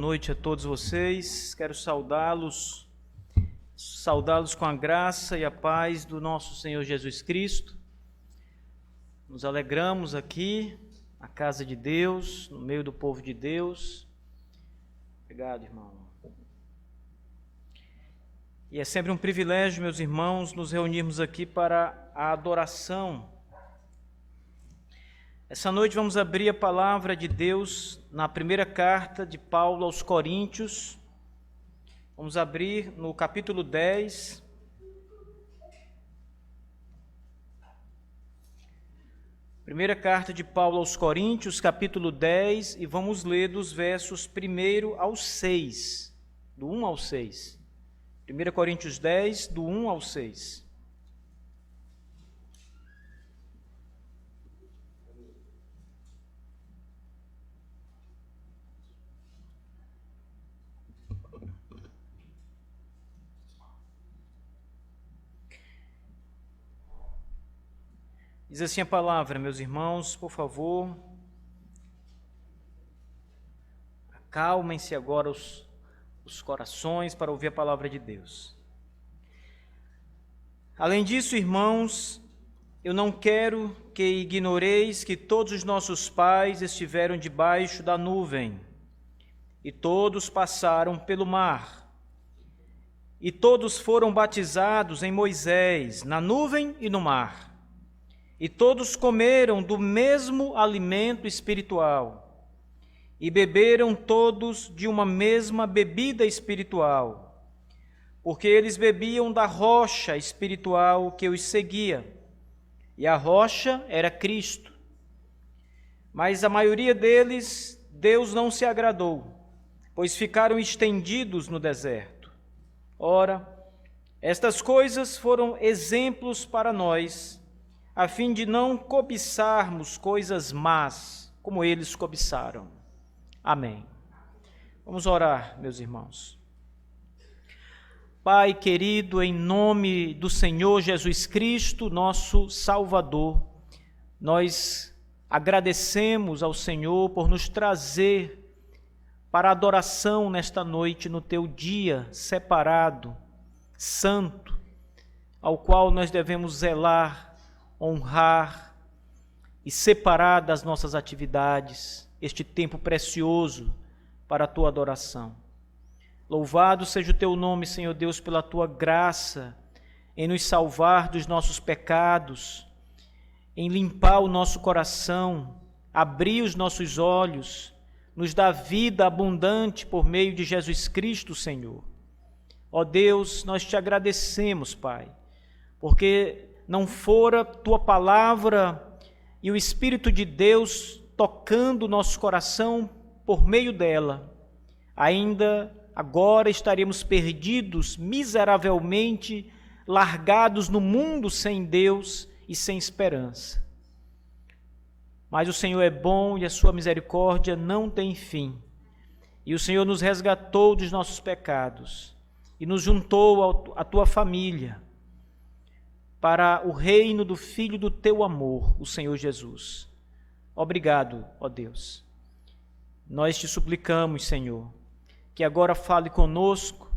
Boa noite a todos vocês. Quero saudá-los com a graça e a paz do nosso Senhor Jesus Cristo. Nos alegramos aqui na casa de Deus, no meio do povo de Deus. Obrigado, irmão. E é sempre um privilégio, meus irmãos, nos reunirmos aqui para a adoração. Essa noite vamos abrir a palavra de Deus na primeira carta de Paulo aos Coríntios. Vamos abrir no capítulo 10. Primeira carta de Paulo aos Coríntios, capítulo 10, e vamos ler dos versos 1 ao 6, do 1 ao 6. 1 Coríntios 10, do 1 ao 6. Diz assim a palavra, meus irmãos, por favor, acalmem-se agora os corações para ouvir a palavra de Deus. Além disso, irmãos, eu não quero que ignoreis que todos os nossos pais estiveram debaixo da nuvem, e todos passaram pelo mar, e todos foram batizados em Moisés, na nuvem e no mar. E todos comeram do mesmo alimento espiritual, e beberam todos de uma mesma bebida espiritual, porque eles bebiam da rocha espiritual que os seguia, e a rocha era Cristo. Mas a maioria deles, Deus não se agradou, pois ficaram estendidos no deserto. Ora, estas coisas foram exemplos para nós, a fim de não cobiçarmos coisas más, como eles cobiçaram. Amém. Vamos orar, meus irmãos. Pai querido, em nome do Senhor Jesus Cristo, nosso Salvador, nós agradecemos ao Senhor por nos trazer para a adoração nesta noite, no teu dia separado, santo, ao qual nós devemos zelar, honrar e separar das nossas atividades este tempo precioso para a tua adoração. Louvado seja o teu nome, Senhor Deus, pela tua graça em nos salvar dos nossos pecados, em limpar o nosso coração, abrir os nossos olhos, nos dar vida abundante por meio de Jesus Cristo, Senhor. Ó Deus, nós te agradecemos, Pai, porque não fora tua palavra e o Espírito de Deus tocando o nosso coração por meio dela, ainda agora estaríamos perdidos, miseravelmente largados no mundo sem Deus e sem esperança. Mas o Senhor é bom e a sua misericórdia não tem fim. E o Senhor nos resgatou dos nossos pecados e nos juntou à tua família, para o reino do Filho do teu amor, o Senhor Jesus. Obrigado, ó Deus. Nós te suplicamos, Senhor, que agora fale conosco,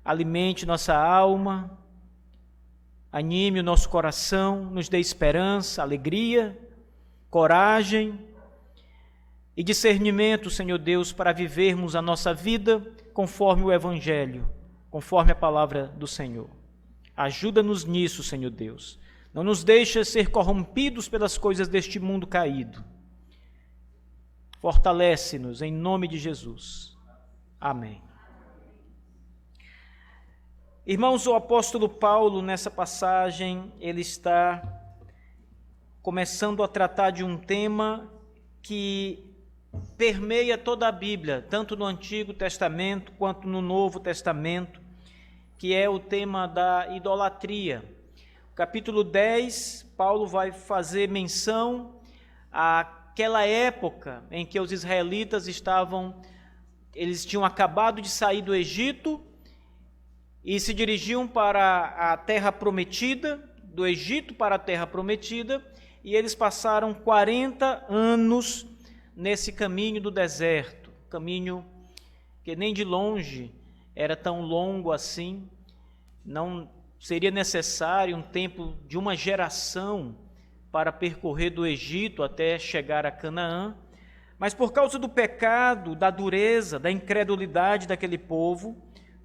alimente nossa alma, anime o nosso coração, nos dê esperança, alegria, coragem e discernimento, Senhor Deus, para vivermos a nossa vida conforme o Evangelho, conforme a palavra do Senhor. Ajuda-nos nisso, Senhor Deus. Não nos deixa ser corrompidos pelas coisas deste mundo caído. Fortalece-nos em nome de Jesus. Amém. Irmãos, o apóstolo Paulo, nessa passagem, ele está começando a tratar de um tema que permeia toda a Bíblia, tanto no Antigo Testamento quanto no Novo Testamento, que é o tema da idolatria. Capítulo 10, Paulo vai fazer menção àquela época em que os israelitas eles tinham acabado de sair do Egito e se dirigiam para a terra prometida, do Egito para a terra prometida, e eles passaram 40 anos nesse caminho do deserto, caminho porque nem de longe era tão longo assim, não seria necessário um tempo de uma geração para percorrer do Egito até chegar a Canaã, mas por causa do pecado, da dureza, da incredulidade daquele povo,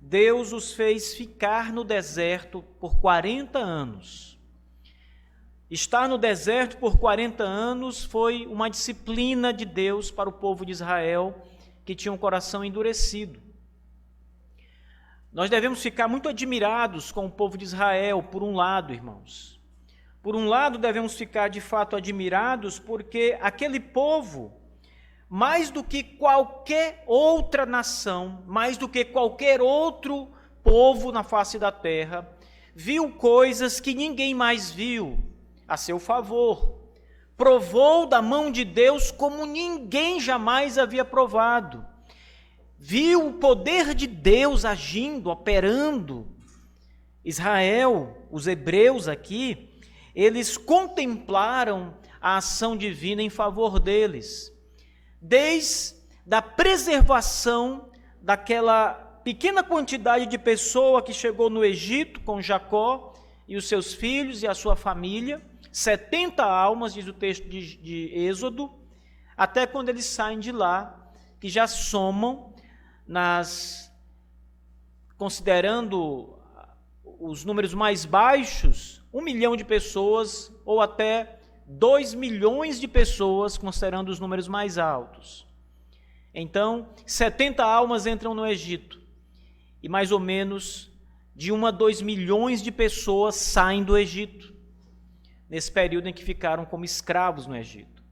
Deus os fez ficar no deserto por 40 anos. Estar no deserto por 40 anos foi uma disciplina de Deus para o povo de Israel, que tinha um coração endurecido. Nós devemos ficar muito admirados com o povo de Israel, por um lado, irmãos. Por um lado, devemos ficar de fato admirados, porque aquele povo, mais do que qualquer outra nação, mais do que qualquer outro povo na face da terra, viu coisas que ninguém mais viu a seu favor. Provou da mão de Deus como ninguém jamais havia provado. Viu o poder de Deus agindo, operando. Israel, os hebreus aqui, eles contemplaram a ação divina em favor deles. Desde a preservação daquela pequena quantidade de pessoa que chegou no Egito com Jacó e os seus filhos e a sua família, 70 almas, diz o texto de Êxodo, até quando eles saem de lá, que já somam, considerando os números mais baixos, 1 milhão de pessoas, ou até 2 milhões de pessoas, considerando os números mais altos. Então, 70 almas entram no Egito, e mais ou menos de 1 a 2 milhões de pessoas saem do Egito, nesse período em que ficaram como escravos no Egito.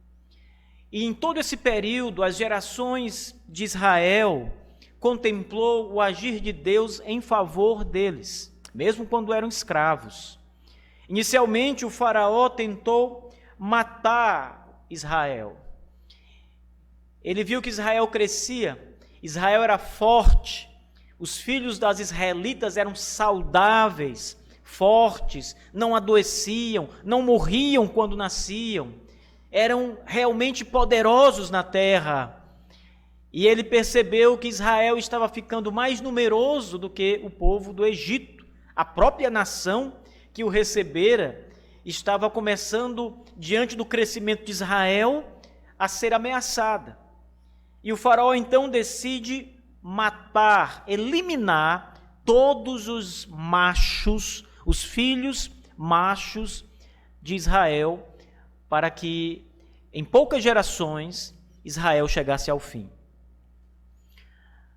E em todo esse período, as gerações de Israel contemplou o agir de Deus em favor deles, mesmo quando eram escravos. Inicialmente, o faraó tentou matar Israel. Ele viu que Israel crescia, Israel era forte, os filhos das israelitas eram saudáveis, fortes, não adoeciam, não morriam quando nasciam, eram realmente poderosos na terra. E ele percebeu que Israel estava ficando mais numeroso do que o povo do Egito. A própria nação que o recebera estava começando, diante do crescimento de Israel, a ser ameaçada. E o faraó então decide matar, eliminar todos os machos, os filhos machos de Israel, para que em poucas gerações Israel chegasse ao fim.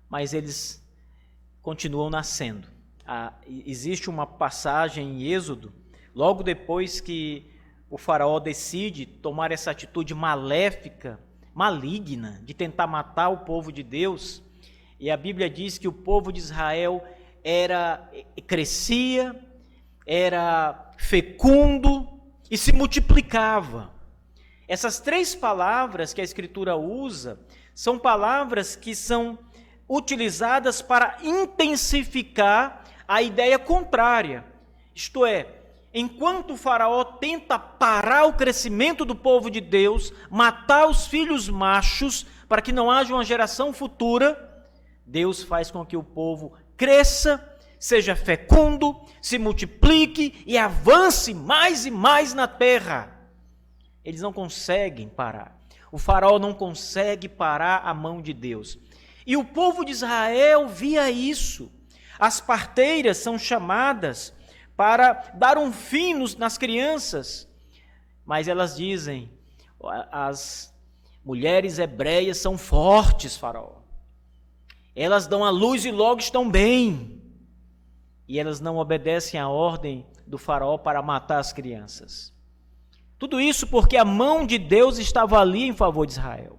Mas eles continuam nascendo. Existe uma passagem em Êxodo, logo depois que o faraó decide tomar essa atitude maléfica, maligna, de tentar matar o povo de Deus, e a Bíblia diz que o povo de Israel crescia, era fecundo e se multiplicava. Essas 3 palavras que a Escritura usa são palavras que são utilizadas para intensificar a ideia contrária. Isto é, enquanto o faraó tenta parar o crescimento do povo de Deus, matar os filhos machos para que não haja uma geração futura, Deus faz com que o povo cresça, seja fecundo, se multiplique e avance mais e mais na terra. Eles não conseguem parar. O faraó não consegue parar a mão de Deus. E o povo de Israel via isso. As parteiras são chamadas para dar um fim nas crianças, mas elas dizem, as mulheres hebreias são fortes, faraó. Elas dão à luz e logo estão bem. E elas não obedecem à ordem do faraó para matar as crianças. Tudo isso porque a mão de Deus estava ali em favor de Israel.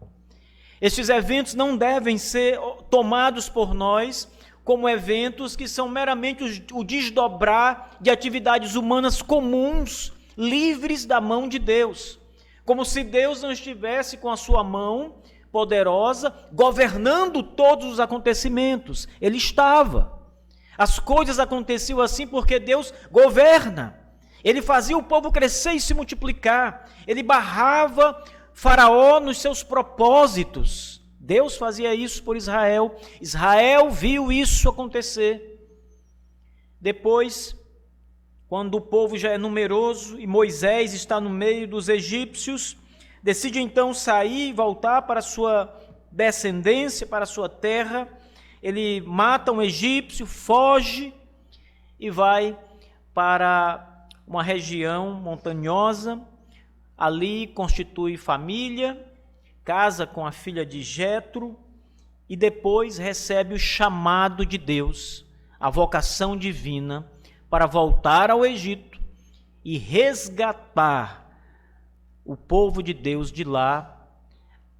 Estes eventos não devem ser tomados por nós como eventos que são meramente o desdobrar de atividades humanas comuns, livres da mão de Deus. Como se Deus não estivesse com a sua mão poderosa, governando todos os acontecimentos. Ele estava. As coisas aconteciam assim porque Deus governa. Ele fazia o povo crescer e se multiplicar. Ele barrava Faraó nos seus propósitos. Deus fazia isso por Israel. Israel viu isso acontecer. Depois, quando o povo já é numeroso e Moisés está no meio dos egípcios, decide então sair e voltar para a sua descendência, para a sua terra. Ele mata um egípcio, foge e vai para uma região montanhosa. Ali constitui família, casa com a filha de Jetro e depois recebe o chamado de Deus, a vocação divina, para voltar ao Egito e resgatar o povo de Deus de lá,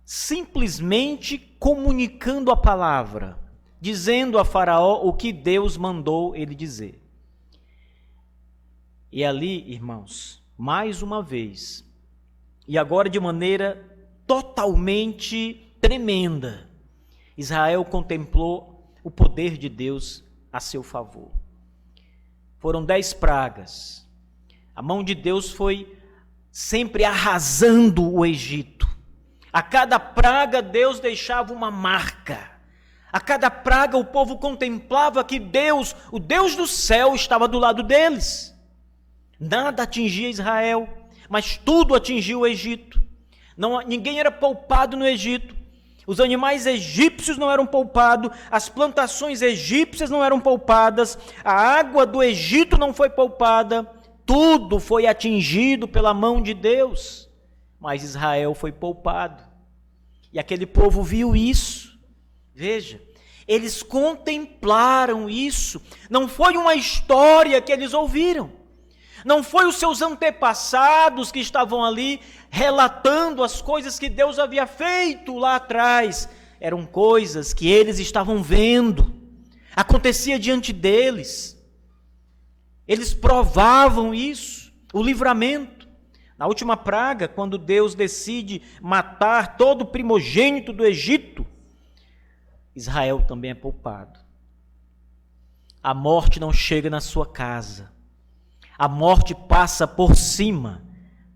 simplesmente comunicando a palavra, dizendo a Faraó o que Deus mandou ele dizer. E ali, irmãos, mais uma vez, e agora de maneira totalmente tremenda, Israel contemplou o poder de Deus a seu favor. Foram 10 pragas. A mão de Deus foi sempre arrasando o Egito. A cada praga Deus deixava uma marca. A cada praga o povo contemplava que Deus, o Deus do céu, estava do lado deles. Nada atingia Israel, mas tudo atingiu o Egito. Ninguém era poupado no Egito. Os animais egípcios não eram poupados, as plantações egípcias não eram poupadas, a água do Egito não foi poupada, tudo foi atingido pela mão de Deus, mas Israel foi poupado. E aquele povo viu isso. Veja, eles contemplaram isso. Não foi uma história que eles ouviram. Não foi os seus antepassados que estavam ali relatando as coisas que Deus havia feito lá atrás. Eram coisas que eles estavam vendo. Acontecia diante deles. Eles provavam isso, o livramento. Na última praga, quando Deus decide matar todo o primogênito do Egito, Israel também é poupado. A morte não chega na sua casa. A morte passa por cima.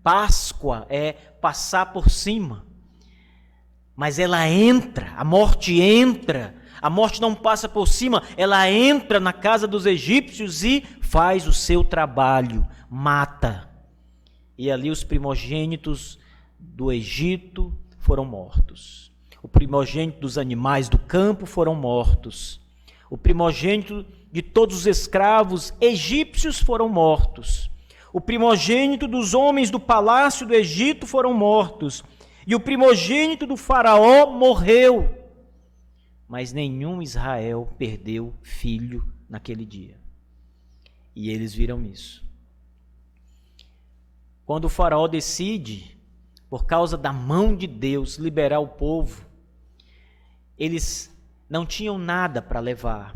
Páscoa é passar por cima. Mas ela entra, a morte entra. A morte não passa por cima, ela entra na casa dos egípcios e faz o seu trabalho, mata. E ali os primogênitos do Egito foram mortos. O primogênito dos animais do campo foram mortos. O primogênito de todos os escravos egípcios foram mortos. O primogênito dos homens do palácio do Egito foram mortos. E o primogênito do faraó morreu. Mas nenhum Israel perdeu filho naquele dia. E eles viram isso. Quando o faraó decide, por causa da mão de Deus, liberar o povo, eles não tinham nada para levar.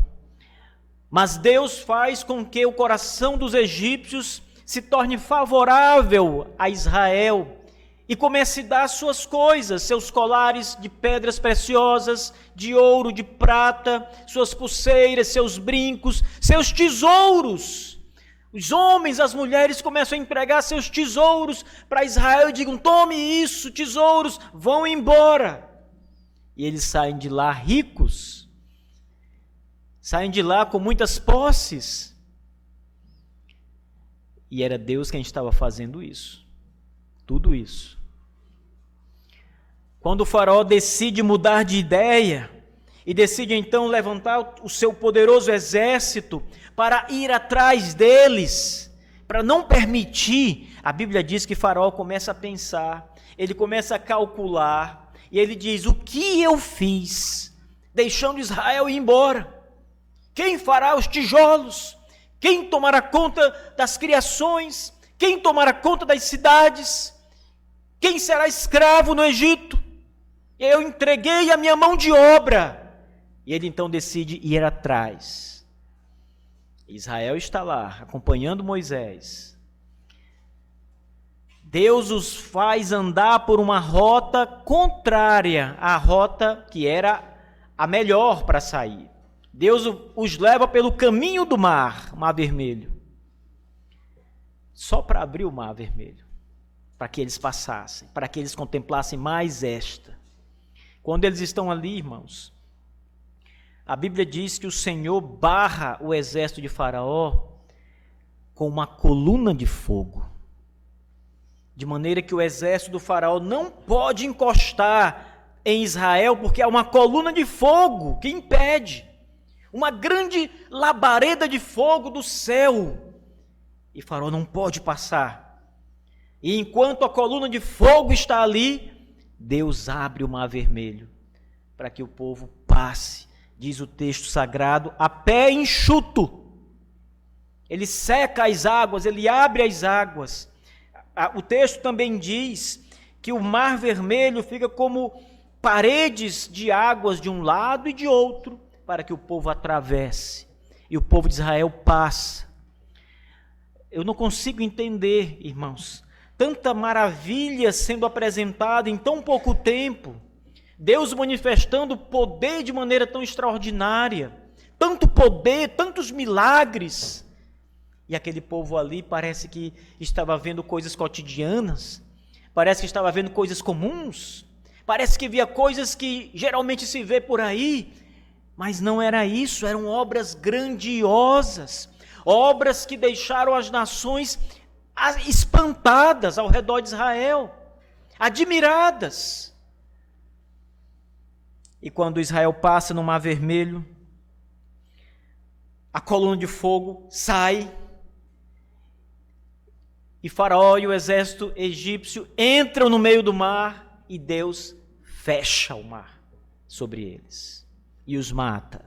Mas Deus faz com que o coração dos egípcios se torne favorável a Israel e comece a dar suas coisas, seus colares de pedras preciosas, de ouro, de prata, suas pulseiras, seus brincos, seus tesouros. Os homens, as mulheres começam a entregar seus tesouros para Israel e digam: tome isso, tesouros, vão embora. E eles saem de lá ricos, saem de lá com muitas posses. E era Deus quem estava fazendo isso, tudo isso. Quando o faraó decide mudar de ideia e decide então levantar o seu poderoso exército para ir atrás deles, para não permitir, a Bíblia diz que faraó começa a pensar, ele começa a calcular, e ele diz: o que eu fiz, deixando Israel ir embora? Quem fará os tijolos? Quem tomará conta das criações? Quem tomará conta das cidades? Quem será escravo no Egito? Eu entreguei a minha mão de obra. E ele então decide ir atrás. Israel está lá, acompanhando Moisés. Deus os faz andar por uma rota contrária à rota que era a melhor para sair. Deus os leva pelo caminho do mar Vermelho, só para abrir o Mar Vermelho, para que eles passassem, para que eles contemplassem mais esta. Quando eles estão ali, irmãos, a Bíblia diz que o Senhor barra o exército de Faraó com uma coluna de fogo, de maneira que o exército do Faraó não pode encostar em Israel, porque há uma coluna de fogo que impede, uma grande labareda de fogo do céu, e Faraó não pode passar. E enquanto a coluna de fogo está ali, Deus abre o mar vermelho para que o povo passe, diz o texto sagrado, a pé enxuto. Ele seca as águas, ele abre as águas. O texto também diz que o mar vermelho fica como paredes de águas de um lado e de outro, para que o povo atravesse, e o povo de Israel passa. Eu não consigo entender, irmãos, tanta maravilha sendo apresentada em tão pouco tempo, Deus manifestando poder de maneira tão extraordinária, tanto poder, tantos milagres, e aquele povo ali parece que estava vendo coisas cotidianas, parece que estava vendo coisas comuns, parece que via coisas que geralmente se vê por aí, mas não era isso, eram obras grandiosas, obras que deixaram as nações espantadas ao redor de Israel, admiradas. E quando Israel passa no Mar Vermelho, a coluna de fogo sai, e Faraó e o exército egípcio entram no meio do mar, e Deus fecha o mar sobre eles, e os mata,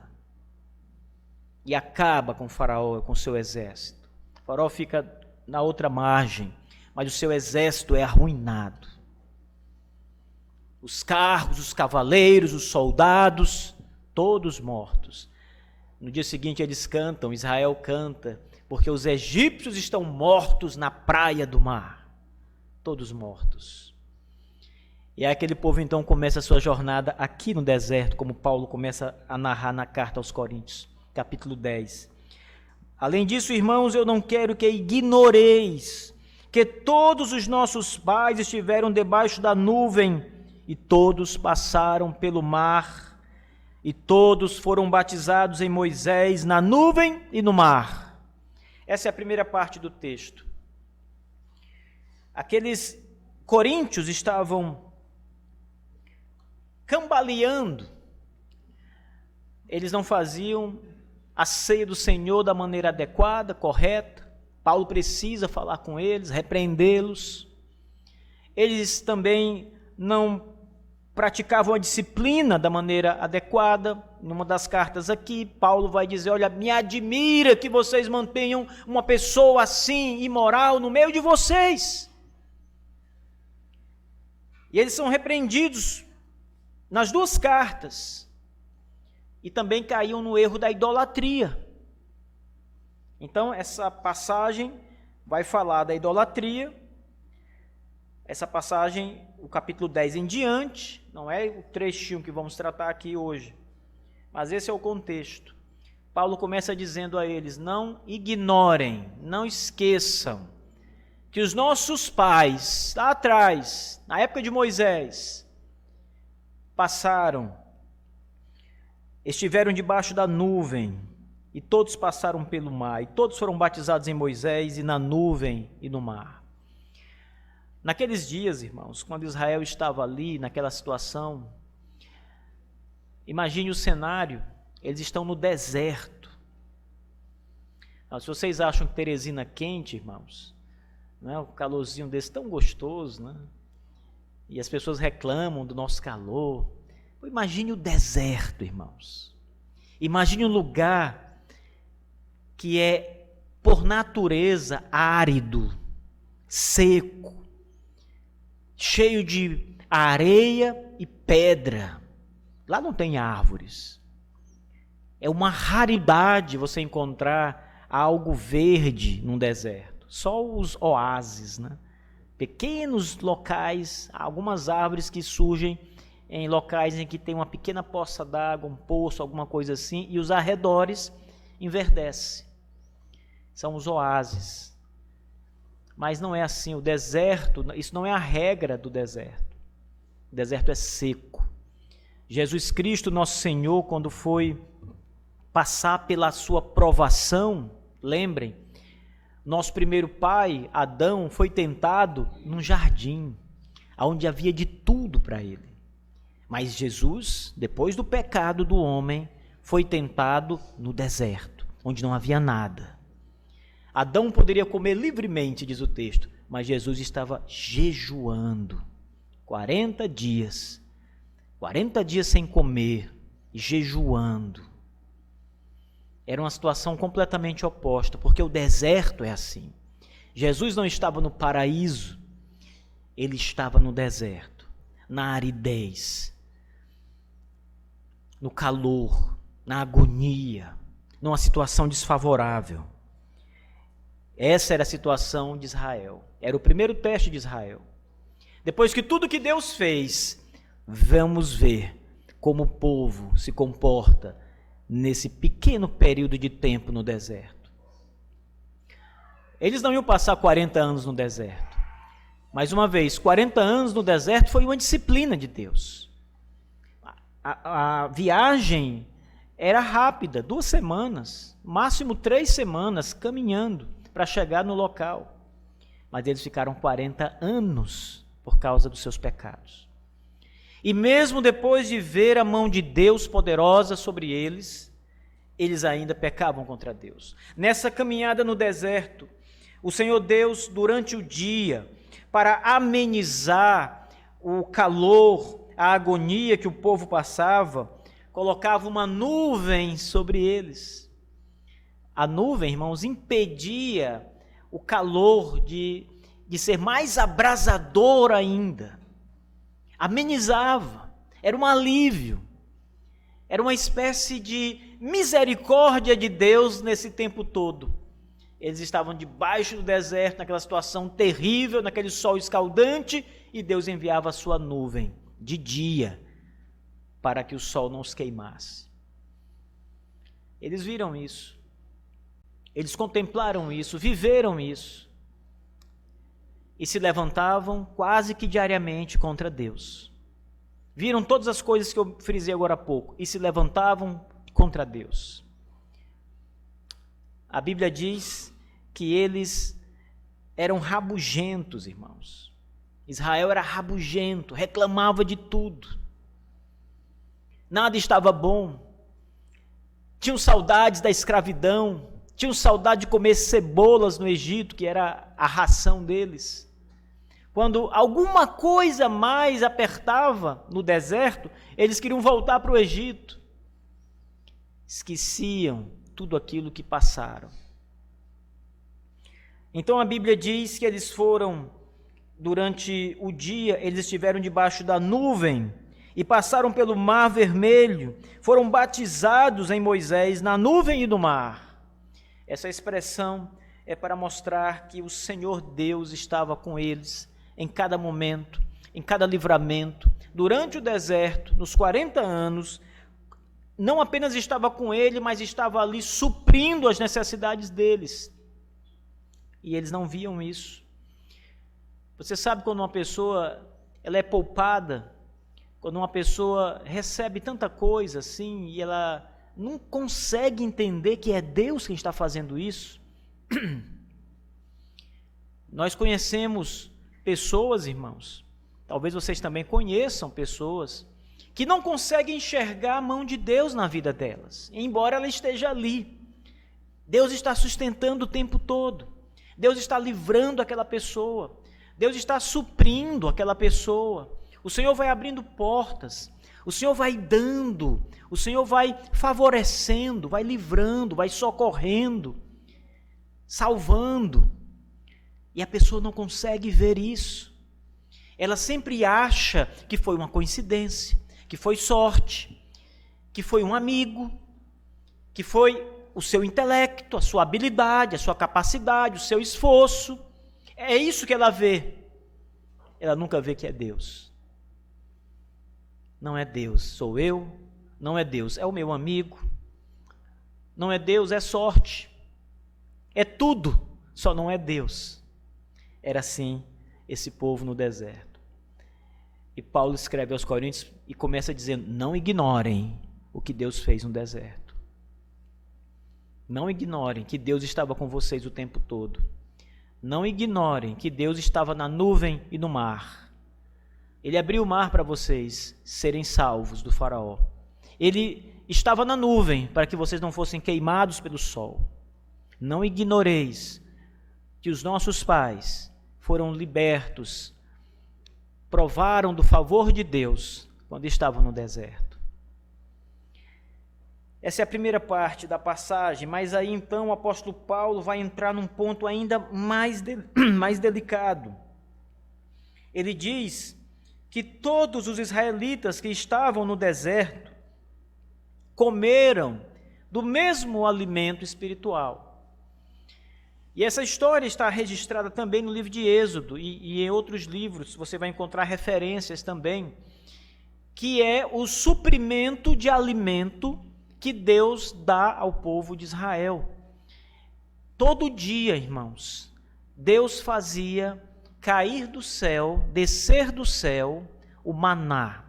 e acaba com Faraó, com seu exército. Faraó fica na outra margem, mas o seu exército é arruinado. Os carros, os cavaleiros, os soldados, todos mortos. No dia seguinte eles cantam, Israel canta, porque os egípcios estão mortos na praia do mar, todos mortos. E aí aquele povo então começa a sua jornada aqui no deserto, como Paulo começa a narrar na carta aos Coríntios, capítulo 10. Além disso, irmãos, eu não quero que ignoreis que todos os nossos pais estiveram debaixo da nuvem, e todos passaram pelo mar, e todos foram batizados em Moisés na nuvem e no mar. Essa é a primeira parte do texto. Aqueles coríntios estavam cambaleando, eles não faziam a ceia do Senhor da maneira adequada, correta. Paulo precisa falar com eles, repreendê-los. Eles também não praticavam a disciplina da maneira adequada. Numa das cartas aqui, Paulo vai dizer, olha, me admira que vocês mantenham uma pessoa assim, imoral, no meio de vocês. E eles são repreendidos nas duas cartas. E também caíam no erro da idolatria. Então, essa passagem vai falar da idolatria. Essa passagem, o capítulo 10 em diante, não é o trechinho que vamos tratar aqui hoje, mas esse é o contexto. Paulo começa dizendo a eles, não ignorem, não esqueçam, que os nossos pais, lá atrás, na época de Moisés, estiveram debaixo da nuvem, e todos passaram pelo mar, e todos foram batizados em Moisés, e na nuvem e no mar. Naqueles dias, irmãos, quando Israel estava ali, naquela situação, imagine o cenário, eles estão no deserto. Então, se vocês acham que Teresina é quente, irmãos, não é? Um calorzinho desse tão gostoso, né? E as pessoas reclamam do nosso calor. Imagine o deserto, irmãos. Imagine um lugar que é, por natureza, árido, seco, cheio de areia e pedra. Lá não tem árvores. É uma raridade você encontrar algo verde num deserto. Só os oásis, né? Pequenos locais, algumas árvores que surgem em locais em que tem uma pequena poça d'água, um poço, alguma coisa assim, e os arredores enverdece. São os oásis. Mas não é assim, o deserto, isso não é a regra do deserto. O deserto é seco. Jesus Cristo, nosso Senhor, quando foi passar pela sua provação, lembrem, nosso primeiro pai, Adão, foi tentado num jardim, onde havia de tudo para ele. Mas Jesus, depois do pecado do homem, foi tentado no deserto, onde não havia nada. Adão poderia comer livremente, diz o texto, mas Jesus estava jejuando 40 dias sem comer, jejuando. Era uma situação completamente oposta, porque o deserto é assim. Jesus não estava no paraíso, ele estava no deserto, na aridez, no calor, na agonia, numa situação desfavorável. Essa era a situação de Israel. Era o primeiro teste de Israel. Depois que tudo que Deus fez, vamos ver como o povo se comporta nesse pequeno período de tempo no deserto. Eles não iam passar 40 anos no deserto. Mais uma vez, 40 anos no deserto foi uma disciplina de Deus. A viagem era rápida, 2 semanas, máximo 3 semanas caminhando para chegar no local. Mas eles ficaram 40 anos por causa dos seus pecados. E mesmo depois de ver a mão de Deus poderosa sobre eles, eles ainda pecavam contra Deus. Nessa caminhada no deserto, o Senhor Deus, durante o dia, para amenizar o calor, a agonia que o povo passava, colocava uma nuvem sobre eles. A nuvem, irmãos, impedia o calor de ser mais abrasador ainda. Amenizava, era um alívio, era uma espécie de misericórdia de Deus nesse tempo todo. Eles estavam debaixo do deserto, naquela situação terrível, naquele sol escaldante, e Deus enviava a sua nuvem de dia para que o sol não os queimasse. Eles viram isso, eles contemplaram isso, viveram isso, e se levantavam quase que diariamente contra Deus. Viram todas as coisas que eu frisei agora há pouco, e se levantavam contra Deus. A Bíblia diz que eles eram rabugentos, irmãos. Israel era rabugento, reclamava de tudo. Nada estava bom. Tinham saudades da escravidão, tinham saudade de comer cebolas no Egito, que era a ração deles. Quando alguma coisa mais apertava no deserto, eles queriam voltar para o Egito. Esqueciam tudo aquilo que passaram. Então a Bíblia diz que eles foram, durante o dia, eles estiveram debaixo da nuvem e passaram pelo Mar Vermelho, foram batizados em Moisés na nuvem e no mar. Essa expressão é para mostrar que o Senhor Deus estava com eles em cada momento, em cada livramento. Durante o deserto, nos 40 anos, não apenas estava com ele, mas estava ali suprindo as necessidades deles. E eles não viam isso. Você sabe quando uma pessoa ela é poupada, quando uma pessoa recebe tanta coisa assim, e ela não consegue entender que é Deus quem está fazendo isso? Nós conhecemos pessoas, irmãos, talvez vocês também conheçam pessoas, que não conseguem enxergar a mão de Deus na vida delas, embora ela esteja ali. Deus está sustentando o tempo todo, Deus está livrando aquela pessoa, Deus está suprindo aquela pessoa, o Senhor vai abrindo portas, o Senhor vai dando, o Senhor vai favorecendo, vai livrando, vai socorrendo, salvando, e a pessoa não consegue ver isso. Ela sempre acha que foi uma coincidência, que foi sorte, que foi um amigo, que foi o seu intelecto, a sua habilidade, a sua capacidade, o seu esforço. É isso que ela vê. Ela nunca vê que é Deus. Não é Deus, sou eu. Não é Deus, é o meu amigo. Não é Deus, é sorte. É tudo, só não é Deus. Era assim esse povo no deserto. E Paulo escreve aos Coríntios e começa dizendo: não ignorem o que Deus fez no deserto. Não ignorem que Deus estava com vocês o tempo todo. Não ignorem que Deus estava na nuvem e no mar. Ele abriu o mar para vocês serem salvos do faraó. Ele estava na nuvem para que vocês não fossem queimados pelo sol. Não ignoreis que os nossos pais foram libertos, provaram do favor de Deus quando estavam no deserto. Essa é a primeira parte da passagem, mas aí então o apóstolo Paulo vai entrar num ponto ainda mais delicado. Ele diz que todos os israelitas que estavam no deserto comeram do mesmo alimento espiritual. E essa história está registrada também no livro de Êxodo e em outros livros, você vai encontrar referências também, que é o suprimento de alimento que Deus dá ao povo de Israel. Todo dia, irmãos, Deus fazia cair do céu, descer do céu, o maná.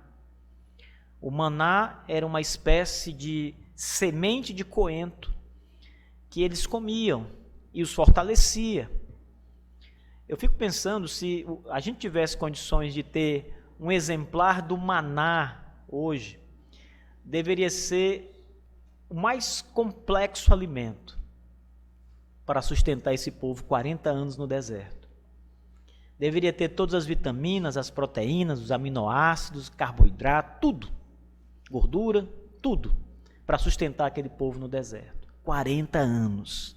O maná era uma espécie de semente de coentro que eles comiam e os fortalecia. Eu fico pensando, se a gente tivesse condições de ter um exemplar do maná hoje, deveria ser o mais complexo alimento para sustentar esse povo 40 anos no deserto. Deveria ter todas as vitaminas, as proteínas, os aminoácidos, carboidrato, tudo, gordura, tudo, para sustentar aquele povo no deserto. 40 anos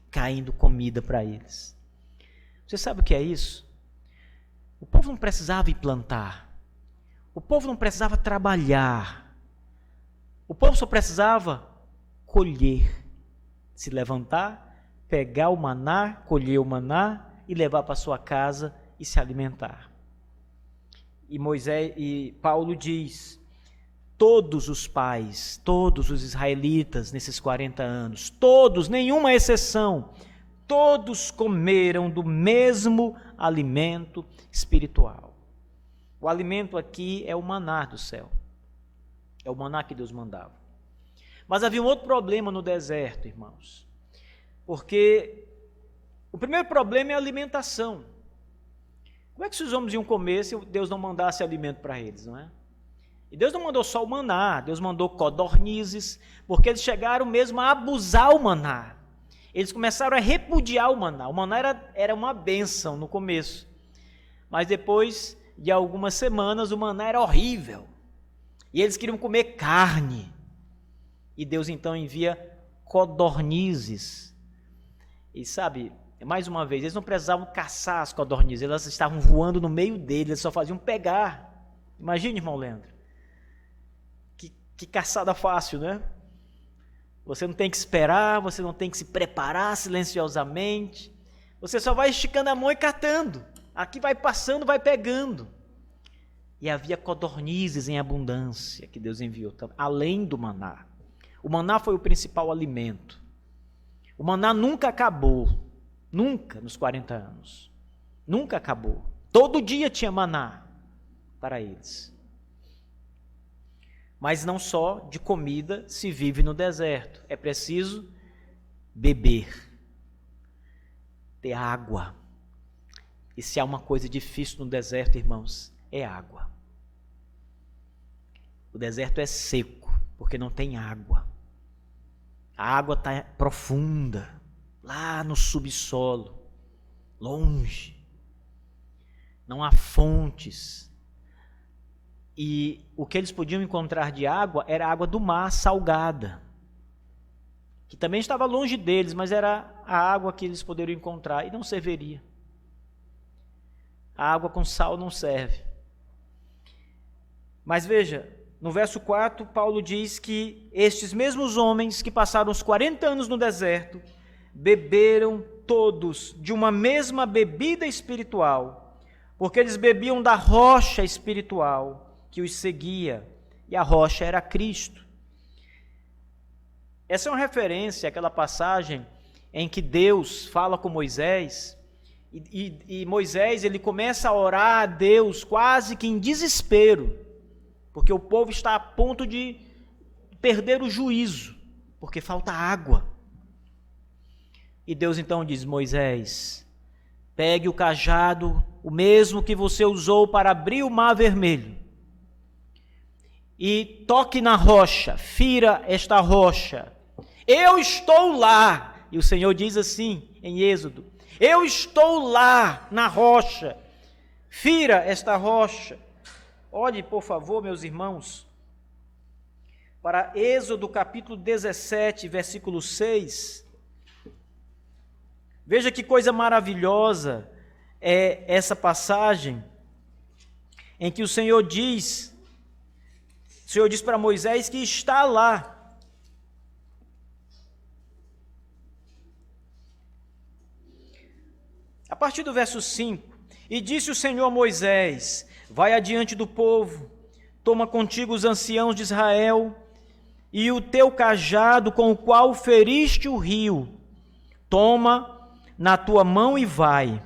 caindo comida para eles. Você sabe o que é isso? O povo não precisava ir plantar. O povo não precisava trabalhar. O povo só precisava colher. Se levantar, pegar o maná, colher o maná e levar para sua casa e se alimentar. E Paulo diz: todos os pais, todos os israelitas nesses 40 anos, todos, nenhuma exceção, todos comeram do mesmo alimento espiritual. O alimento aqui é o maná do céu. É o maná que Deus mandava. Mas havia um outro problema no deserto, irmãos. Porque o primeiro problema é a alimentação. Como é que esses homens iam comer se Deus não mandasse alimento para eles, não é? E Deus não mandou só o maná, Deus mandou codornizes, porque eles chegaram mesmo a abusar o maná. Eles começaram a repudiar o maná. O maná era uma bênção no começo. Mas depois de algumas semanas, o maná era horrível. E eles queriam comer carne. E Deus então envia codornizes. E sabe, mais uma vez, eles não precisavam caçar as codornizes, elas estavam voando no meio deles, eles só faziam pegar. Imagine, irmão Leandro. Que caçada fácil, né? Você não tem que esperar, você não tem que se preparar silenciosamente. Você só vai esticando a mão e catando. Aqui vai passando, vai pegando. E havia codornizes em abundância que Deus enviou, além do maná. O maná foi o principal alimento. O maná nunca acabou. Nunca nos 40 anos. Nunca acabou. Todo dia tinha maná para eles. Mas não só de comida se vive no deserto. É preciso beber. Ter água. E se há uma coisa difícil no deserto, irmãos, é água. O deserto é seco, porque não tem água. A água está profunda, lá no subsolo, longe. Não há fontes. E o que eles podiam encontrar de água era a água do mar salgada, que também estava longe deles, mas era a água que eles poderiam encontrar e não serviria. A água com sal não serve. Mas veja, no verso 4, Paulo diz que estes mesmos homens que passaram os 40 anos no deserto, beberam todos de uma mesma bebida espiritual, porque eles bebiam da rocha espiritual que os seguia, e a rocha era Cristo. Essa é uma referência àquela passagem em que Deus fala com Moisés E Moisés, ele começa a orar a Deus quase que em desespero, porque o povo está a ponto de perder o juízo, porque falta água. E Deus então diz: Moisés, pegue o cajado, o mesmo que você usou para abrir o mar vermelho, e toque na rocha, fira esta rocha. Eu estou lá. E o Senhor diz assim em Êxodo: eu estou lá na rocha, fira esta rocha. Olhe, por favor, meus irmãos, para Êxodo capítulo 17, versículo 6. Veja que coisa maravilhosa é essa passagem, em que o Senhor diz para Moisés que está lá. A partir do verso 5, e disse o Senhor a Moisés: vai adiante do povo, toma contigo os anciãos de Israel, e o teu cajado com o qual feriste o rio, toma na tua mão e vai.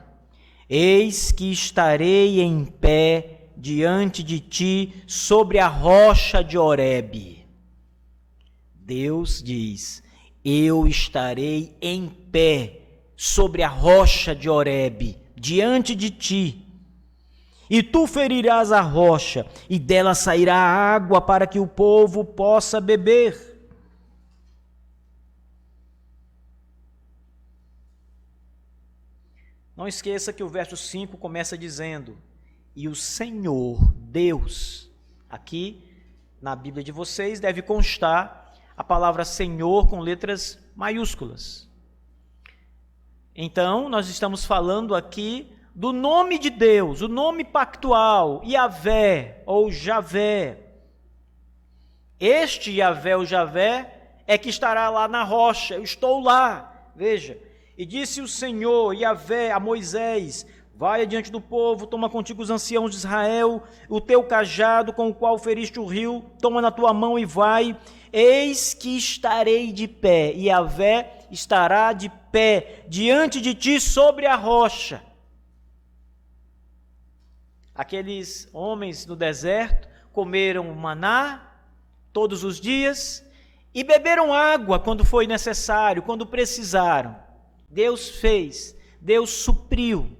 Eis que estarei em pé diante de ti sobre a rocha de Horebe. Deus diz: eu estarei em pé sobre a rocha de Horebe, diante de ti. E tu ferirás a rocha, e dela sairá água para que o povo possa beber. Não esqueça que o verso 5 começa dizendo: e o Senhor Deus. Aqui na Bíblia de vocês deve constar a palavra Senhor com letras maiúsculas. Então, nós estamos falando aqui do nome de Deus, o nome pactual, Yahvé ou Javé. Este Yahvé ou Javé é que estará lá na rocha, eu estou lá. Veja, e disse o Senhor, Yahvé, a Moisés: vai adiante do povo, toma contigo os anciãos de Israel, o teu cajado com o qual feriste o rio, toma na tua mão e vai. Eis que estarei de pé, e Yahvé estará de pé diante de ti sobre a rocha. Aqueles homens no deserto comeram maná todos os dias e beberam água quando foi necessário, quando precisaram. Deus fez, Deus supriu.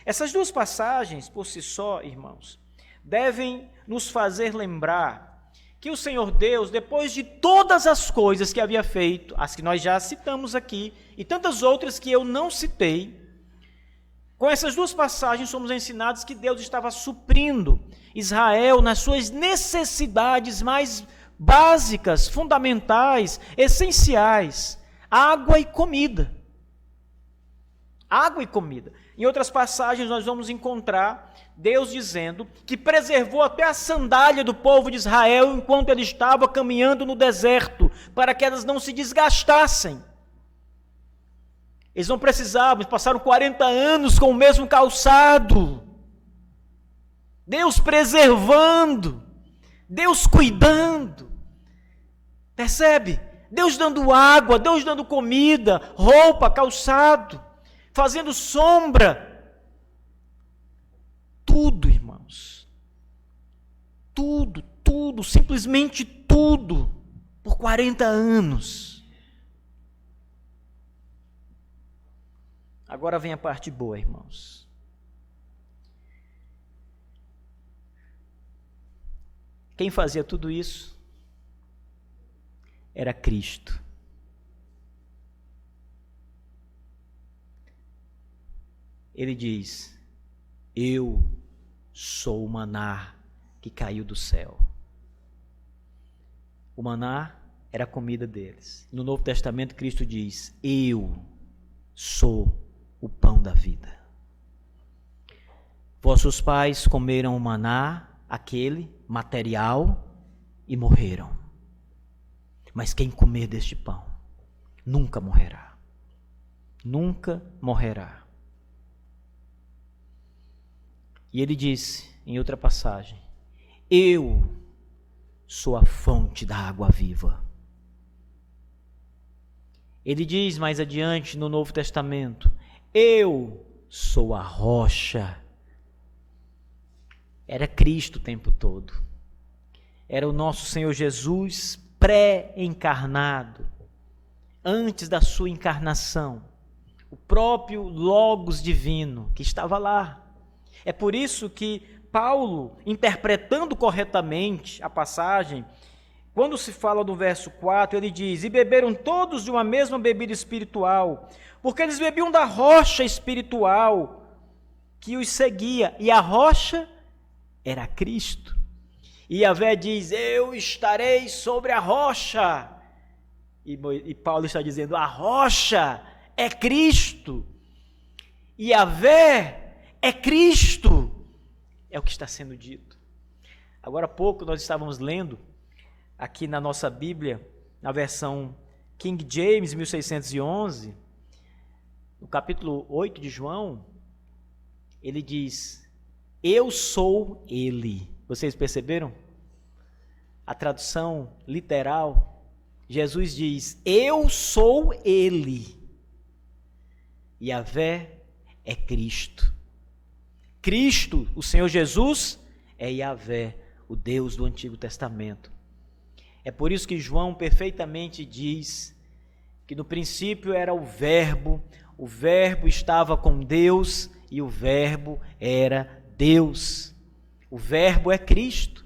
Essas duas passagens, por si só, irmãos, devem nos fazer lembrar que o Senhor Deus, depois de todas as coisas que havia feito, as que nós já citamos aqui, e tantas outras que eu não citei, com essas duas passagens somos ensinados que Deus estava suprindo Israel nas suas necessidades mais básicas, fundamentais, essenciais: água e comida. Água e comida. Em outras passagens nós vamos encontrar Deus dizendo que preservou até a sandália do povo de Israel enquanto ele estava caminhando no deserto, para que elas não se desgastassem. Eles não precisavam, eles passaram 40 anos com o mesmo calçado. Deus preservando, Deus cuidando. Percebe? Deus dando água, Deus dando comida, roupa, calçado, fazendo sombra. Tudo, irmãos. Tudo, simplesmente tudo, por 40 anos. Agora vem a parte boa, irmãos. Quem fazia tudo isso era Cristo. Ele diz: eu sou o maná que caiu do céu. O maná era a comida deles. No Novo Testamento, Cristo diz: eu sou o pão da vida. Vossos pais comeram o maná, aquele material, e morreram. Mas quem comer deste pão nunca morrerá. Nunca morrerá. E ele disse em outra passagem: eu sou a fonte da água viva. Ele diz mais adiante no Novo Testamento: eu sou a rocha. Era Cristo o tempo todo. Era o nosso Senhor Jesus pré-encarnado, antes da sua encarnação. O próprio Logos divino que estava lá. É por isso que Paulo, interpretando corretamente a passagem, quando se fala do verso 4, ele diz: e beberam todos de uma mesma bebida espiritual, porque eles bebiam da rocha espiritual que os seguia, e a rocha era Cristo. E Yahvé diz: eu estarei sobre a rocha. E Paulo está dizendo: a rocha é Cristo. E Yahvé é Cristo. É o que está sendo dito. Agora há pouco nós estávamos lendo aqui na nossa Bíblia, na versão King James 1611, no capítulo 8 de João, ele diz: eu sou ele. Vocês perceberam? A tradução literal, Jesus diz: eu sou ele. Yahvé é Cristo. Cristo, o Senhor Jesus, é Yahvé, o Deus do Antigo Testamento. É por isso que João perfeitamente diz que no princípio era o Verbo estava com Deus e o Verbo era Deus. O Verbo é Cristo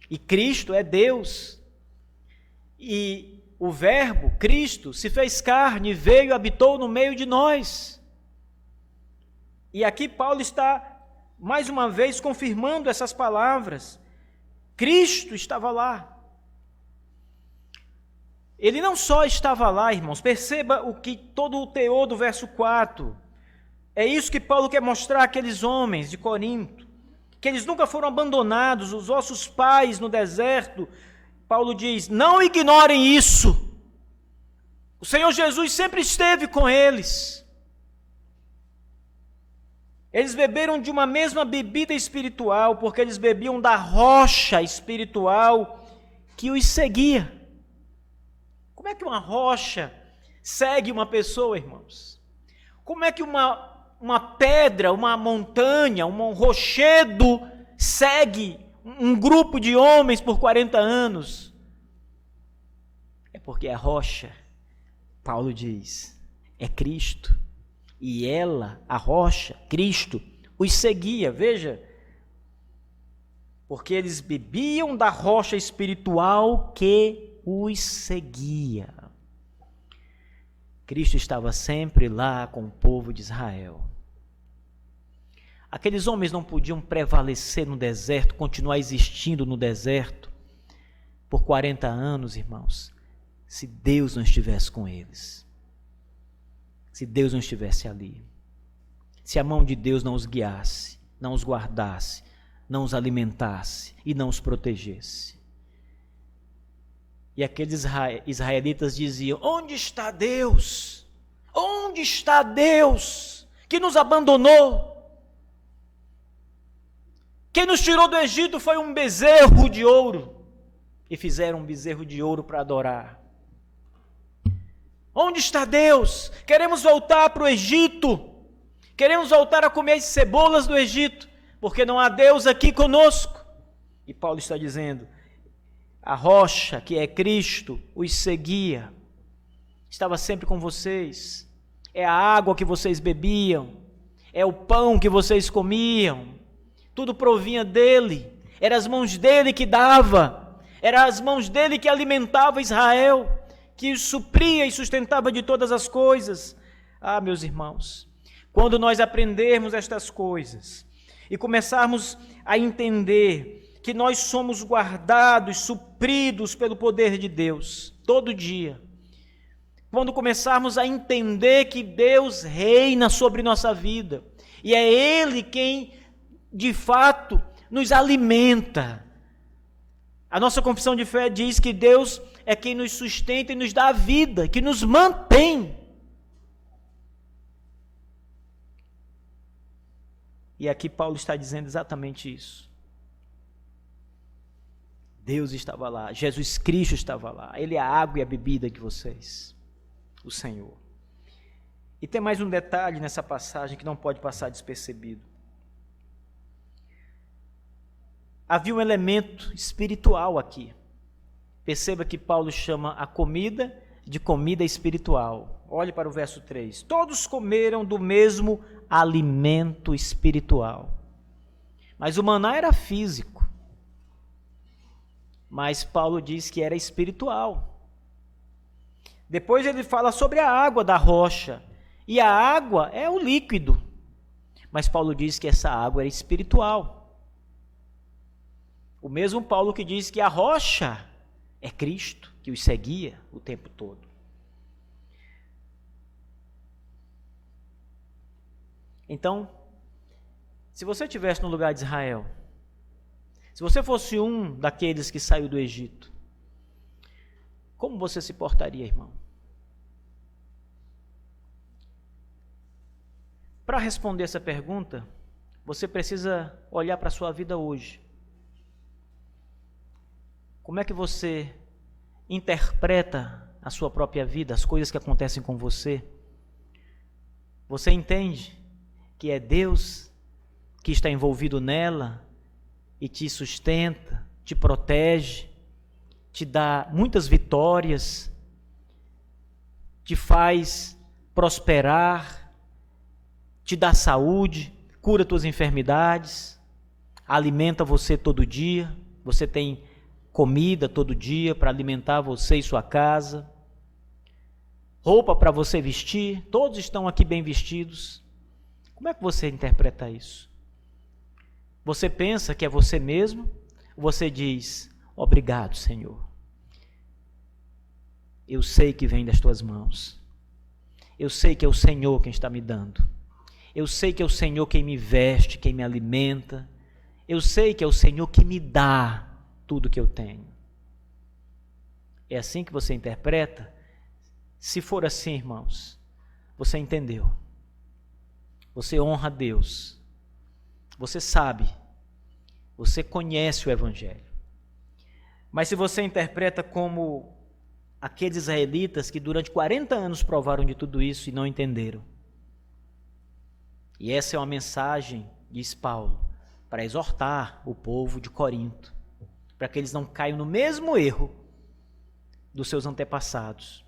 e Cristo é Deus. E o Verbo, Cristo, se fez carne, veio e habitou no meio de nós. E aqui Paulo está, mais uma vez, confirmando essas palavras. Cristo estava lá. Ele não só estava lá, irmãos, perceba todo o teor do verso 4. É isso que Paulo quer mostrar àqueles homens de Corinto, que eles nunca foram abandonados, os vossos pais no deserto. Paulo diz: não ignorem isso. O Senhor Jesus sempre esteve com eles. Eles beberam de uma mesma bebida espiritual, porque eles bebiam da rocha espiritual que os seguia. Como é que uma rocha segue uma pessoa, irmãos? Como é que uma pedra, uma montanha, um rochedo segue um grupo de homens por 40 anos? É porque a rocha, Paulo diz, é Cristo. E ela, a rocha, Cristo, os seguia, veja. Porque eles bebiam da rocha espiritual que os seguia. Cristo estava sempre lá com o povo de Israel. Aqueles homens não podiam prevalecer no deserto, continuar existindo no deserto por 40 anos, irmãos, se Deus não estivesse com eles. Se Deus não estivesse ali. Se a mão de Deus não os guiasse, não os guardasse, não os alimentasse e não os protegesse. E aqueles israelitas diziam: onde está Deus? Onde está Deus que nos abandonou? Quem nos tirou do Egito foi um bezerro de ouro. E fizeram um bezerro de ouro para adorar. Onde está Deus? Queremos voltar para o Egito. Queremos voltar a comer as cebolas do Egito, porque não há Deus aqui conosco. E Paulo está dizendo: a rocha, que é Cristo, os seguia. Estava sempre com vocês. É a água que vocês bebiam. É o pão que vocês comiam. Tudo provinha dele. Eram as mãos dele que dava. Eram as mãos dele que alimentava Israel, que os supria e sustentava de todas as coisas. Ah, meus irmãos, quando nós aprendermos estas coisas e começarmos a entender que nós somos guardados, supridos pelo poder de Deus, todo dia, quando começarmos a entender que Deus reina sobre nossa vida, e é Ele quem, de fato, nos alimenta. A nossa confissão de fé diz que Deus é quem nos sustenta e nos dá a vida, que nos mantém. E aqui Paulo está dizendo exatamente isso. Deus estava lá, Jesus Cristo estava lá, Ele é a água e a bebida de vocês, o Senhor. E tem mais um detalhe nessa passagem que não pode passar despercebido. Havia um elemento espiritual aqui. Perceba que Paulo chama a comida de comida espiritual. Olhe para o verso 3. Todos comeram do mesmo alimento espiritual. Mas o maná era físico. Mas Paulo diz que era espiritual. Depois ele fala sobre a água da rocha. E a água é o líquido. Mas Paulo diz que essa água era espiritual. O mesmo Paulo que diz que a rocha é Cristo, que os seguia o tempo todo. Então, se você estivesse no lugar de Israel, se você fosse um daqueles que saiu do Egito, como você se portaria, irmão? Para responder essa pergunta, você precisa olhar para a sua vida hoje. Como é que você interpreta a sua própria vida, as coisas que acontecem com você? Você entende que é Deus que está envolvido nela e te sustenta, te protege, te dá muitas vitórias, te faz prosperar, te dá saúde, cura tuas enfermidades, alimenta você todo dia, você tem comida todo dia para alimentar você e sua casa, roupa para você vestir, todos estão aqui bem vestidos. Como é que você interpreta isso? Você pensa que é você mesmo? Ou você diz, obrigado, Senhor. Eu sei que vem das tuas mãos. Eu sei que é o Senhor quem está me dando. Eu sei que é o Senhor quem me veste, quem me alimenta. Eu sei que é o Senhor que me dá tudo que eu tenho. É assim que você interpreta? Se for assim, irmãos, você entendeu. Você honra a Deus. Você sabe. Você conhece o Evangelho. Mas se você interpreta como aqueles israelitas que durante 40 anos provaram de tudo isso e não entenderam. E essa é uma mensagem, diz Paulo, para exortar o povo de Corinto, para que eles não caiam no mesmo erro dos seus antepassados.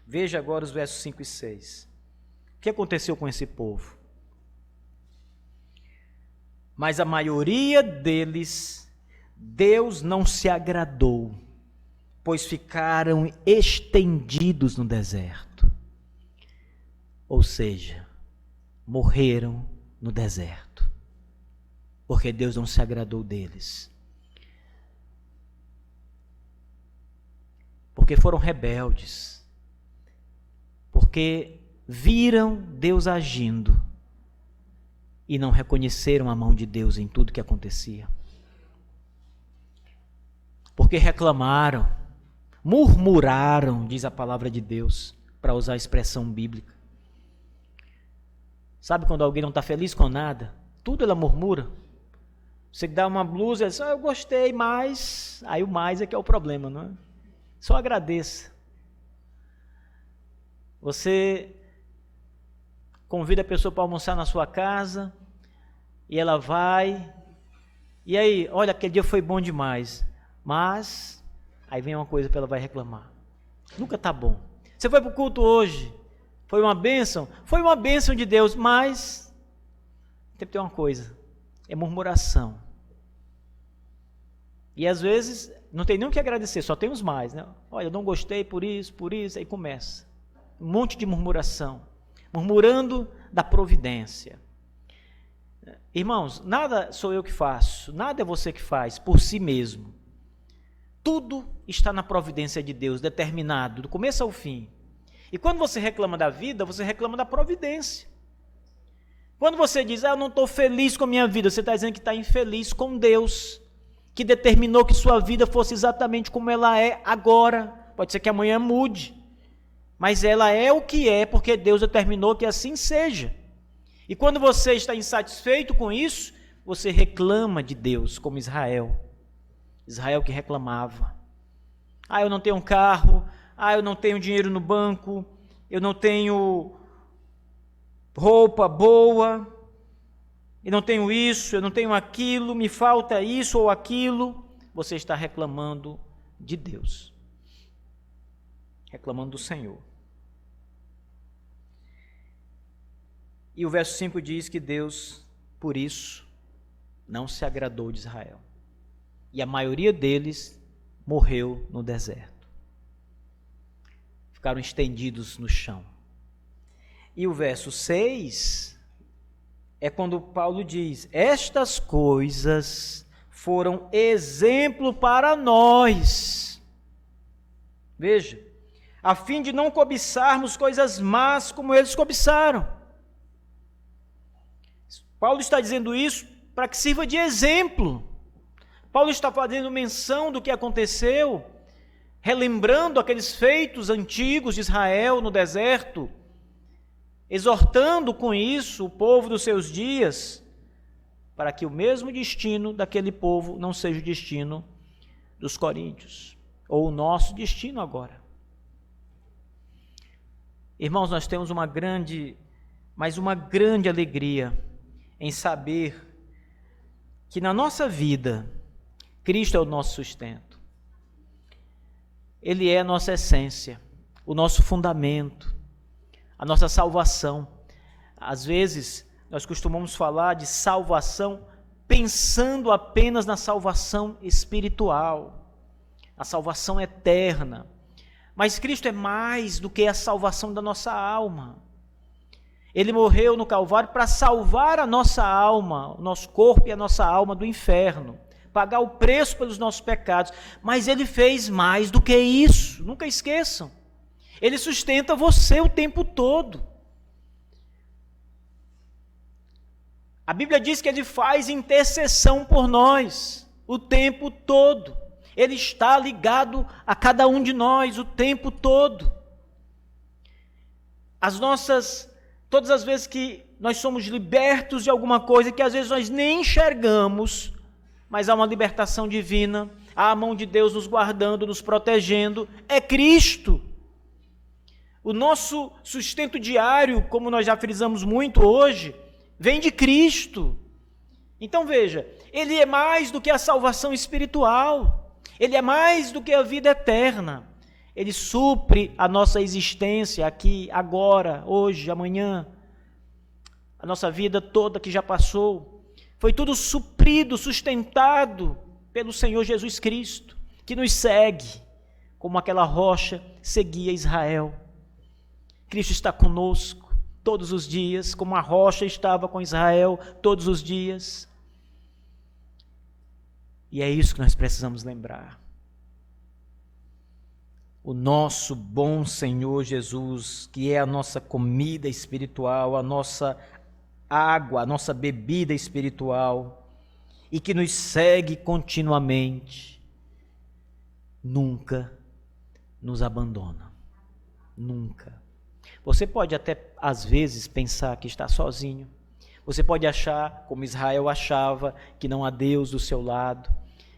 Veja agora os versos 5 e 6. O que aconteceu com esse povo? Mas a maioria deles, Deus não se agradou, pois ficaram estendidos no deserto. Ou seja, morreram no deserto, porque Deus não se agradou deles. Porque foram rebeldes, porque viram Deus agindo e não reconheceram a mão de Deus em tudo que acontecia. Porque reclamaram, murmuraram, diz a palavra de Deus, para usar a expressão bíblica. Sabe quando alguém não está feliz com nada? Tudo ela murmura. Você dá uma blusa e diz, eu gostei, mas... Aí o mais é que é o problema, não é? Só agradeça. Você convida a pessoa para almoçar na sua casa e ela vai. E aí, olha, aquele dia foi bom demais. Mas, aí vem uma coisa que ela vai reclamar. Nunca está bom. Você foi para o culto hoje. Foi uma bênção? Foi uma bênção de Deus, mas tem que ter uma coisa. É murmuração. E às vezes não tem nem o que agradecer, só tem os mais, né? Olha, eu não gostei por isso, aí começa. Um monte de murmuração. Murmurando da providência. Irmãos, nada sou eu que faço, nada é você que faz por si mesmo. Tudo está na providência de Deus, determinado, do começo ao fim. E quando você reclama da vida, você reclama da providência. Quando você diz, eu não estou feliz com a minha vida, você está dizendo que está infeliz com Deus, que determinou que sua vida fosse exatamente como ela é agora. Pode ser que amanhã mude, mas ela é o que é, porque Deus determinou que assim seja. E quando você está insatisfeito com isso, você reclama de Deus, como Israel. Israel que reclamava. Eu não tenho um carro, eu não tenho dinheiro no banco, eu não tenho roupa boa, eu não tenho isso, eu não tenho aquilo, me falta isso ou aquilo, você está reclamando de Deus, reclamando do Senhor. E o verso 5 diz que Deus, por isso, não se agradou de Israel. E a maioria deles morreu no deserto. Ficaram estendidos no chão. E o verso 6 é quando Paulo diz: estas coisas foram exemplo para nós. Veja, a fim de não cobiçarmos coisas más como eles cobiçaram. Paulo está dizendo isso para que sirva de exemplo. Paulo está fazendo menção do que aconteceu, relembrando aqueles feitos antigos de Israel no deserto, exortando com isso o povo dos seus dias, para que o mesmo destino daquele povo não seja o destino dos coríntios, ou o nosso destino agora. Irmãos, nós temos uma grande alegria em saber que na nossa vida, Cristo é o nosso sustento. Ele é a nossa essência, o nosso fundamento, a nossa salvação. Às vezes, nós costumamos falar de salvação pensando apenas na salvação espiritual, a salvação eterna. Mas Cristo é mais do que a salvação da nossa alma. Ele morreu no Calvário para salvar a nossa alma, o nosso corpo e a nossa alma do inferno, pagar o preço pelos nossos pecados. Mas Ele fez mais do que isso, nunca esqueçam. Ele sustenta você o tempo todo. A Bíblia diz que Ele faz intercessão por nós o tempo todo. Ele está ligado a cada um de nós o tempo todo. Todas as vezes que nós somos libertos de alguma coisa que às vezes nós nem enxergamos, mas há uma libertação divina, há a mão de Deus nos guardando, nos protegendo, é Cristo. O nosso sustento diário, como nós já frisamos muito hoje, vem de Cristo. Então veja, Ele é mais do que a salvação espiritual, Ele é mais do que a vida eterna. Ele supre a nossa existência aqui, agora, hoje, amanhã. A nossa vida toda que já passou. Foi tudo suprido, sustentado pelo Senhor Jesus Cristo, que nos segue, como aquela rocha seguia Israel. Cristo está conosco todos os dias, como a rocha estava com Israel todos os dias. E é isso que nós precisamos lembrar. O nosso bom Senhor Jesus, que é a nossa comida espiritual, a nossa água, a nossa bebida espiritual, e que nos segue continuamente, nunca nos abandona. Nunca. Você pode até, às vezes, pensar que está sozinho. Você pode achar, como Israel achava, que não há Deus do seu lado,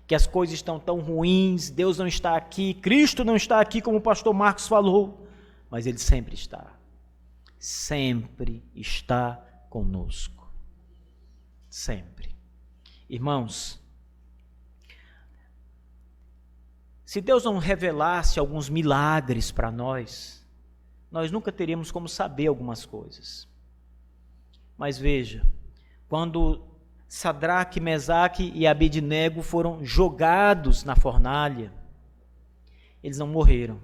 que as coisas estão tão ruins, Deus não está aqui, Cristo não está aqui, como o pastor Marcos falou, mas Ele sempre está conosco, sempre. Irmãos, se Deus não revelasse alguns milagres para nós nunca teríamos como saber algumas coisas. Mas veja, quando Sadraque, Mesaque e Abednego foram jogados na fornalha, eles não morreram,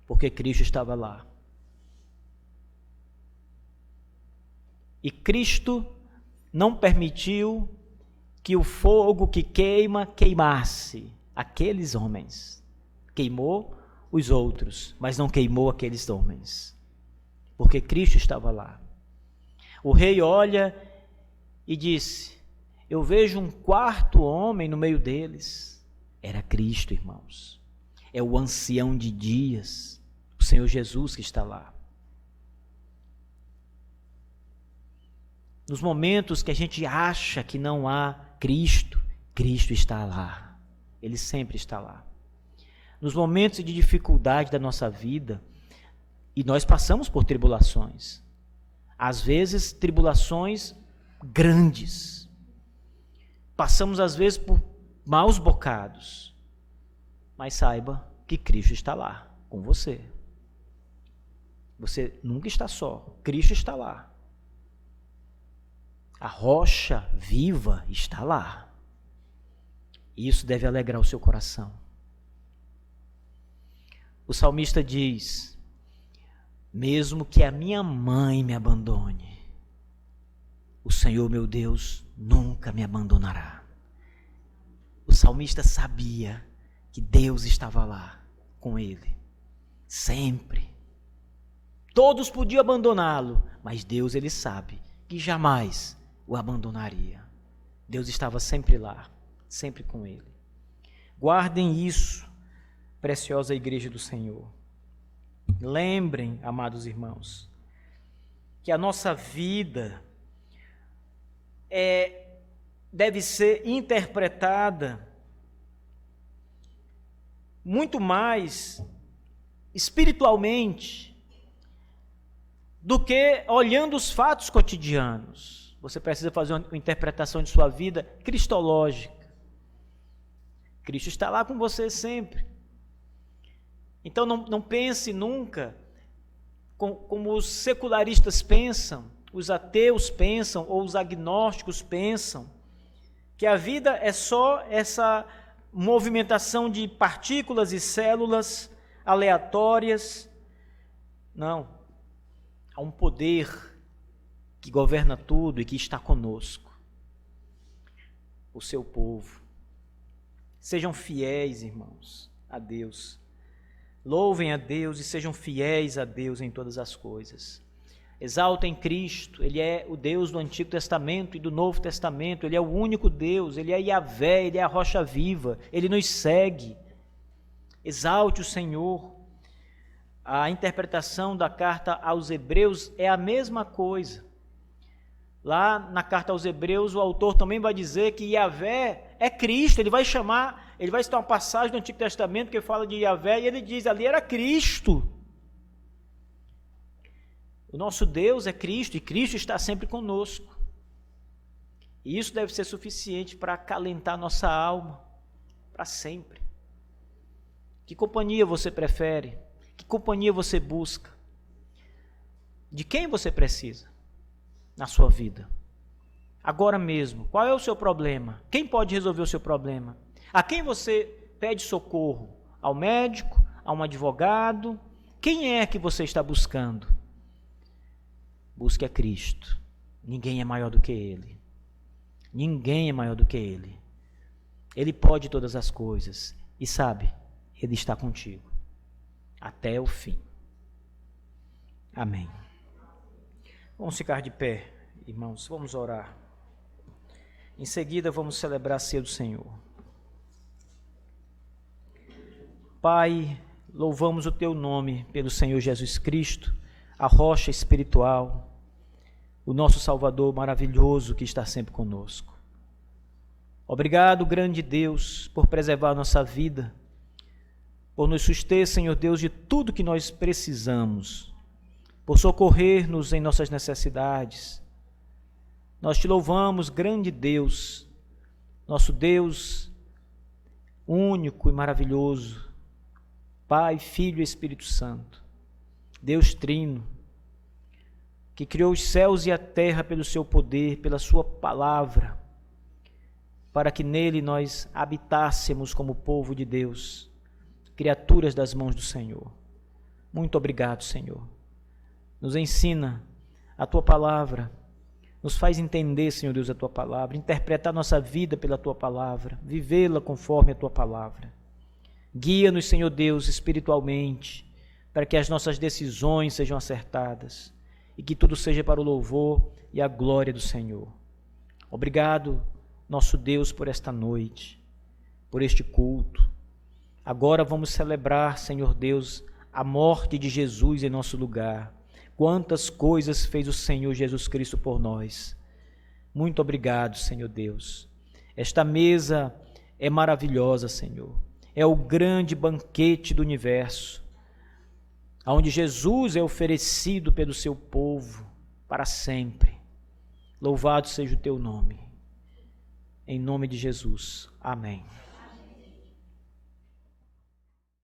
porque Cristo estava lá. E Cristo não permitiu que o fogo que queimasse aqueles homens. Queimou os outros, mas não queimou aqueles homens, porque Cristo estava lá. O rei olha e disse: eu vejo um quarto homem no meio deles. Era Cristo, irmãos. É o ancião de dias, o Senhor Jesus que está lá. Nos momentos que a gente acha que não há Cristo, Cristo está lá. Ele sempre está lá. Nos momentos de dificuldade da nossa vida, e nós passamos por tribulações, Às vezes, tribulações grandes. Passamos, às vezes, por maus bocados. Mas saiba que Cristo está lá com você. Você nunca está só. Cristo está lá. A rocha viva está lá. E isso deve alegrar o seu coração. O salmista diz: mesmo que a minha mãe me abandone, o Senhor meu Deus nunca me abandonará. O salmista sabia que Deus estava lá com ele, sempre. Todos podiam abandoná-lo, mas Deus, ele sabe que jamais o abandonaria. Deus estava sempre lá, sempre com ele. Guardem isso, preciosa igreja do Senhor. Lembrem, amados irmãos, que a nossa vida deve ser interpretada muito mais espiritualmente do que olhando os fatos cotidianos. Você precisa fazer uma interpretação de sua vida cristológica. Cristo está lá com você sempre. Então não pense nunca como os secularistas pensam, os ateus pensam, ou os agnósticos pensam, que a vida é só essa movimentação de partículas e células aleatórias. Não. Há um poder que governa tudo e que está conosco. O seu povo. Sejam fiéis, irmãos, a Deus. Louvem a Deus e sejam fiéis a Deus em todas as coisas. Exaltem Cristo, Ele é o Deus do Antigo Testamento e do Novo Testamento, Ele é o único Deus, Ele é Yahvé, Ele é a rocha viva, Ele nos segue. Exalte o Senhor. A interpretação da carta aos Hebreus é a mesma coisa. Lá na carta aos Hebreus, o autor também vai dizer que Yahvé é Cristo. Ele vai citar uma passagem do Antigo Testamento que fala de Yahvé e ele diz, ali era Cristo. O nosso Deus é Cristo e Cristo está sempre conosco. E isso deve ser suficiente para acalentar nossa alma para sempre. Que companhia você prefere? Que companhia você busca? De quem você precisa na sua vida? Agora mesmo, qual é o seu problema? Quem pode resolver o seu problema? A quem você pede socorro? Ao médico? A um advogado? Quem é que você está buscando? Busque a Cristo. Ninguém é maior do que Ele. Ninguém é maior do que Ele. Ele pode todas as coisas. E sabe, Ele está contigo. Até o fim. Amém. Vamos ficar de pé, irmãos. Vamos orar. Em seguida, vamos celebrar a ceia do Senhor. Pai, louvamos o Teu nome pelo Senhor Jesus Cristo, a rocha espiritual, o nosso Salvador maravilhoso que está sempre conosco. Obrigado, grande Deus, por preservar a nossa vida, por nos suster, Senhor Deus, de tudo que nós precisamos, por socorrer-nos em nossas necessidades. Nós te louvamos, grande Deus, nosso Deus único e maravilhoso, Pai, Filho e Espírito Santo, Deus Trino, que criou os céus e a terra pelo seu poder, pela sua palavra, para que nele nós habitássemos como povo de Deus, criaturas das mãos do Senhor. Muito obrigado, Senhor. Nos ensina a Tua palavra, nos faz entender, Senhor Deus, a Tua palavra, interpretar nossa vida pela Tua palavra, vivê-la conforme a Tua palavra. Guia-nos, Senhor Deus, espiritualmente, para que as nossas decisões sejam acertadas e que tudo seja para o louvor e a glória do Senhor. Obrigado, nosso Deus, por esta noite, por este culto. Agora vamos celebrar, Senhor Deus, a morte de Jesus em nosso lugar. Quantas coisas fez o Senhor Jesus Cristo por nós. Muito obrigado, Senhor Deus. Esta mesa é maravilhosa, Senhor. É o grande banquete do universo, onde Jesus é oferecido pelo seu povo, para sempre. Louvado seja o teu nome. Em nome de Jesus. Amém.